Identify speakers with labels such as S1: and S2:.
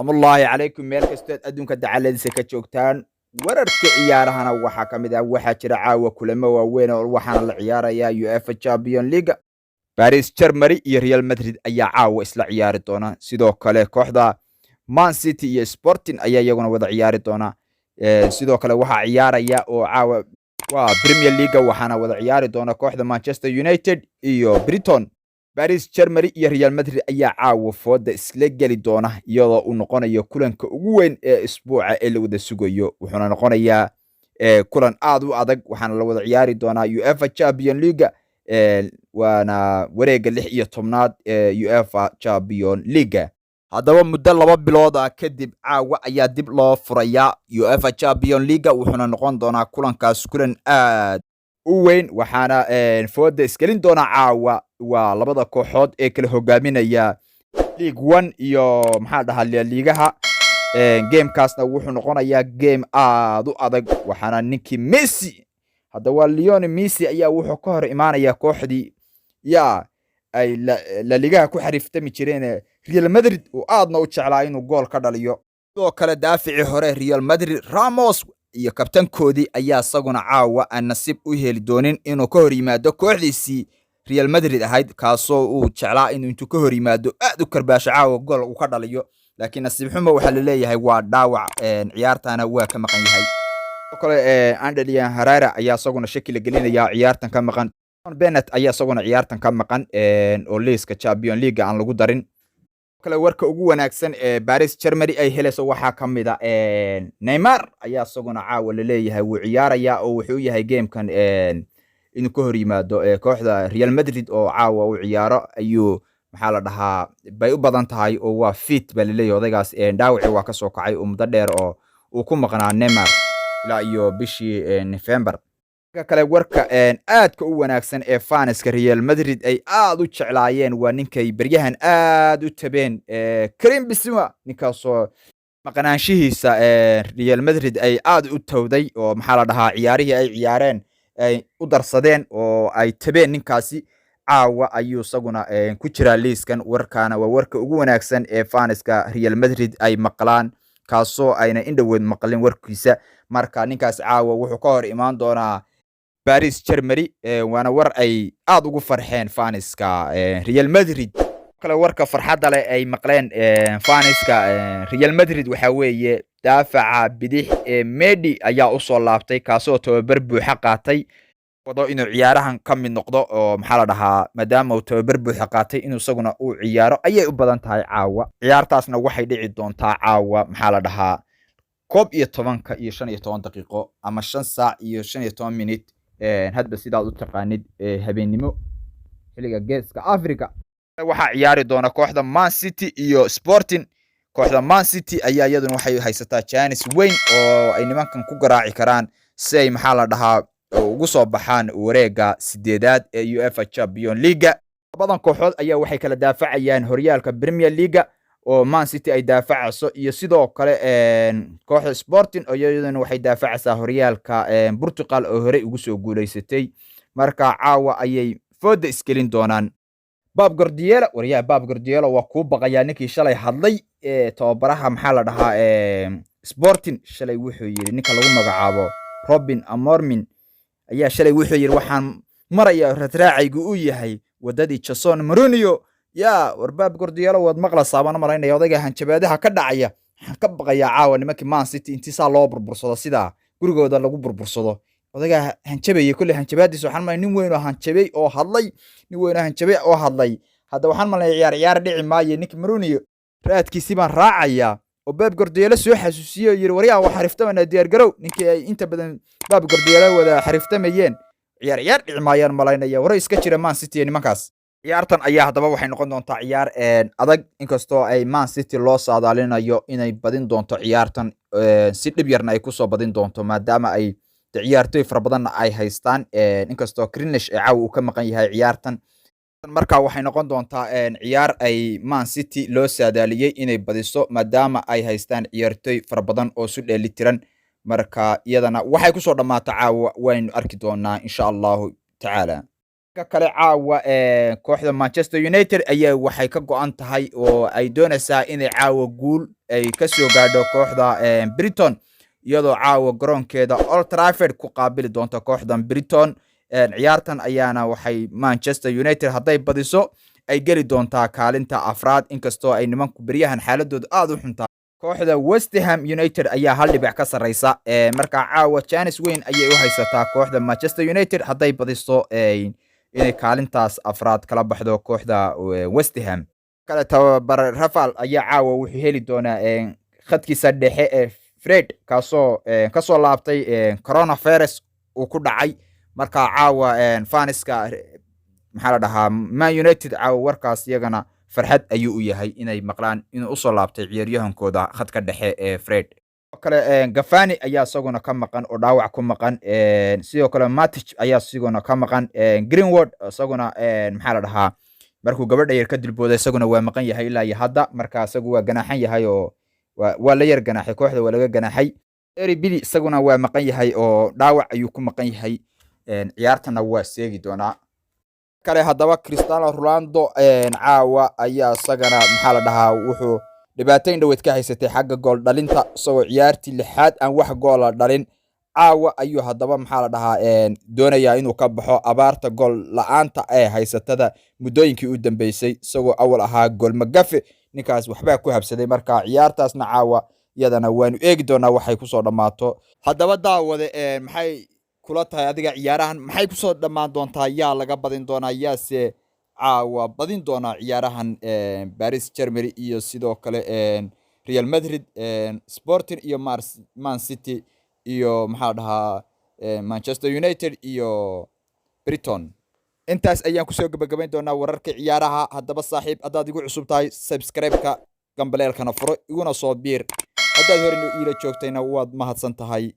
S1: Amullaahi calaykum meel kastood adduunka dacaladiisa ka joogtaan wararka ciyaarahana waxaa ka mid ah waxaa jira caawa kulamo waaweyn oo waxaana la ciyaarayaa UEFA Champions League Paris Germany iyo Real Madrid ayaa caawa isla ciyaari doona sidoo kale kooxda Man City iyo Sporting ayaa iyaguna wada ciyaari doona sidoo kale waxaa ciyaaraya oo caawa waa Premier League waxaana wada ciyaari doona kooxda Manchester United iyo Brighton Paris Germany iyo Real Madrid ayaa caawa fooda isla gali doona iyadoo uu noqonayo kulanka ugu weyn ee isbuuca ee la wada sugayo wuxuuna noqonayaa kulan aad u adag waxaana la wada ciyaari doonaa UEFA Champions League waana wareega 16aad ee UEFA Champions League haddaba muddo 2 bilood kadib caawa ayaa dib loo furayaa UEFA Champions League wuxuuna noqon doonaa kulankaas kulan aad u weyn waxaana fooda isgelin doona caawa waa labada kooxood ee kala hogaaminaya League 1 iyo maxaa dhahaa liigaha gamekaasna wuxuu noqonayaa game aad u adag waxaana ninkii Messi hadda waa Lionel Messi ayaa wuxuu ka hor imaanaya kooxdii ay la liigaha ku xariiftami jireen Real Madrid oo aadna u jeclaa inuu gool ka dhaliyo sidoo kale daafici hore Real Madrid Ramos iyo kabtankoodii ayaa isaguna caawa aan nasiib u heli doonin inuu ka hor yimaado kooxdiisii Real Madrid ahayd kaasoo uu jeclaa inuu ka hor yimaado aad u karbaasho caawa gool uu ka dhaliyo laakiin nasiib xumo waxa la leeyahay waa dhaawac ciyaartana waa ka maqan yahay kale Andalian Herrera ayaa isaguna shakil gelinaya ciyaartan ka maqan Bennett ayaa isaguna ciyaartan ka maqan oo liiska Champions League aan lagu darin kale warka ugu wanaagsan ee Paris Germany ay helayso waxa kamid ah Neymar ayaa isaguna caawa la leeyahay wuu ciyaaraya oo wuxuu yahay gamekan inuu ka hor yimaado kooxda Real Madrid oo caawa uu ciyaaro ayuu maxaa la dhahaa bay u badan tahay oo waa fit bal leeyahay odaygaas dhaawaci waa ka soo kacay oo muddo dheer oo uu ku maqnaa Neymar ilaa iyo bishii November kale warka aadka u wanaagsan ee fanska Real Madrid ay aad u jeclaayeen waa ninkay baryahan aad u tabeen Karim Benzema ninkaasoo maqnaanshihiisa Real Madrid ay aad u tawday oo maxaa la dhahaa ciyaarihii ay ciyaareen ay u darsadeen oo ay tabeen ninkaasi caawa ayuu isaguna ku jira liiskan warkaana waa warka ugu wanaagsan ee fanska Real Madrid ay maqlaan kaasoo ayna indhaweed maqlin warkiisa marka ninkaas caawa wuxuu ka hor imaan doonaa Paris Germany waana war ay aad ugu farxeen fanska Real Madrid kale warka farxadda leh ay maqleen fanska Real Madrid waxa weeye daafaca bidix Mendy ayaa u soo laabtay kaasoo tababar buuxa qaatay wado inuu ciyaarahan ka mid noqdo oo maxaa la dhahaa maadaama uu tababar buuxa qaatay inuu isaguna uu ciyaaro ayay u badan tahay caawa ciyaartaasna waxay dhici doontaa caawa maxaa la dhahaa 11 iyo 15 daqiiqo ama 5 saac iyo 15 minute hadba sidaad u taqaanid habeenimo xilliga geeska Afrika waxa ciyaari doona kooxda Man City iyo Sporting kooxda Man City ayaa iyaduna waxay haysataa chance weyn oo ay nimankan ku garaaci karaan si ay maxaa la dhahaa ugu soo baxaan wareega 8aad ee UEFA Champions League badan kooxood ayaa waxay kala daafacayaan horyaalka Premier League oo Man City ay daafacayso iyo sidoo kale kooxda Sporting oo iyaduna waxay daafacaysaa horyaalka Portugal oo hore ugu soo guuleysatay marka caawa ayay fooda isgelin doonaan Pep Guardiola waa ku baqayaa ninkii shalay hadlay tababaraha maxaa la dhahaa Sporting shalay wuxuu yiri ninka lagu magacaabo Robin Amorim ayaa shalay wuxuu yiri waxaan maraya ratraacaygu uu yahay wadadii Jose Mourinho war Pep Guardiola wad maqla saabana malaynaya odayga hanjabaadaha ka dhacaya waxaan ka baqayaa caawa nimankii Man City intiisa loo burbursado sida gurigooda lagu burbursado odayga hanjabay kulli hanjabaadiis waxaan ma nin weyn oo hanjabay oo hadlay hadda waxaan malaynaya ciyaar dhici maayo ninkii Mourinho raadkiisi baan raacaya oo Pep Guardiola soo xasuusiyo yiri wariyaha wax xariftana diyaar garow ninkii ay inta badan Pep Guardiola wada xariftamayeen ciyaar dhici maayaan malaynaya waray iska jira Man City nimankaas ciyaartan ayaa hadaba waxay noqon doontaa ciyaar adag inkastoo ay Man City loo saadaalinayo inay badin doonto ciyaartan si dhib yarna ay ku soo badin doonto maadaama ay ciyaartoy fara badan ay haystaan inkastoo Grealish caaw uu ka maqan yahay ciyaartan marka waxay noqon doontaa ciyaar ay Man City loo saadaaliyay inay badiso maadaama ay haystaan ciyaartoy fara badan oo su dheelitiran marka iyadana waxay ku soo dhamaataa caawa waynu arki doonaa insha Allah ta'ala kale caawa kooxda Manchester United ayaa waxay ka go'an tahay oo ay doonaysaa inay caawa guul ay ka soo gaadho kooxda Brighton iyadoo caawa garoonkeeda Old Trafford ku qaabili doonta kooxdan Brighton. ciyaartan ayaana waxay Manchester United hadday badiso ay geli doontaa kaalinta afraad inkastoo ay nimanku beryahan xaaladooda aad u xuntaa. kooxda West Ham United ayaa hal dhibic ka sarreysa marka caawa chance weyn ayay u haysataa kooxda Manchester United hadday badiso inay kaalintaas afraad kala baxdo kooxda West Ham. kale tababar Rafael ayaa caawa wuxuu heli doonaa khadkiisa dhexe ee Fred kasoo laabtay coronavirus uu ku dhacay marka caawa faniska maxaa la dhahaa Man United caawa warkaas iyagana farxad ayuu u yahay inay maqlaan inuu usoo laabtay ciyaaryahankooda khadka dhexe ee Fred. kale Gafani ayaa isaguna ka maqan oo dhaawac ku maqan sidoo kale Matic ayaa isaguna ka maqan Greenwood isaguna maxaa la dhahaa markuu gabadha yar ka dilbooday isaguna waa maqan yahay ilaa iyo hadda marka isagu waa ganaaxan yahay oo waa la yar ganaaxay kooxda waa laga ganaaxay. Eric Bailly isaguna waa maqan yahay oo dhaawac ayuu ku maqan yahay ciyaartana waa seegi doonaa. kale haddaba Cristiano Ronaldo caawa ayaa isagana maxaa la dhahaa wuxuu dhibaatayn dhaweyd ka haysatay xagga gool dhalinta isagoo ciyaartii lixaad aan wax goola dhalin. caawa ayuu haddaba maxaa la dhahaa doonayaa inuu ka baxo abaarta gool la'aanta ee haysatada muddooyinkii u dambeysay isagoo awal ahaa gool magafe ninkaas waxbaa ku habsaday marka ciyaartaasna caawa iyadana waanu eegi doonaa waxay kusoo dhammaato. haddaba daawade maxay kula tahay adiga ciyaarahan maxay kusoo dhammaan doontaa yaa laga badin doonaa yaase caawa badin doonaa ciyaarahan Paris Germany iyo sidoo kale Real Madrid Sporting iyo Man City iyo maxaa dhahaa Manchester United iyo Brighton. intaas ayaan kusoo gabagabayn doonaa wararka ciyaaraha. haddaba saaxiib haddaad igu cusub tahay subscribe-ka gambaleelkana furo iguna soo biir haddaad hore ila joogtayna waad mahadsan tahay.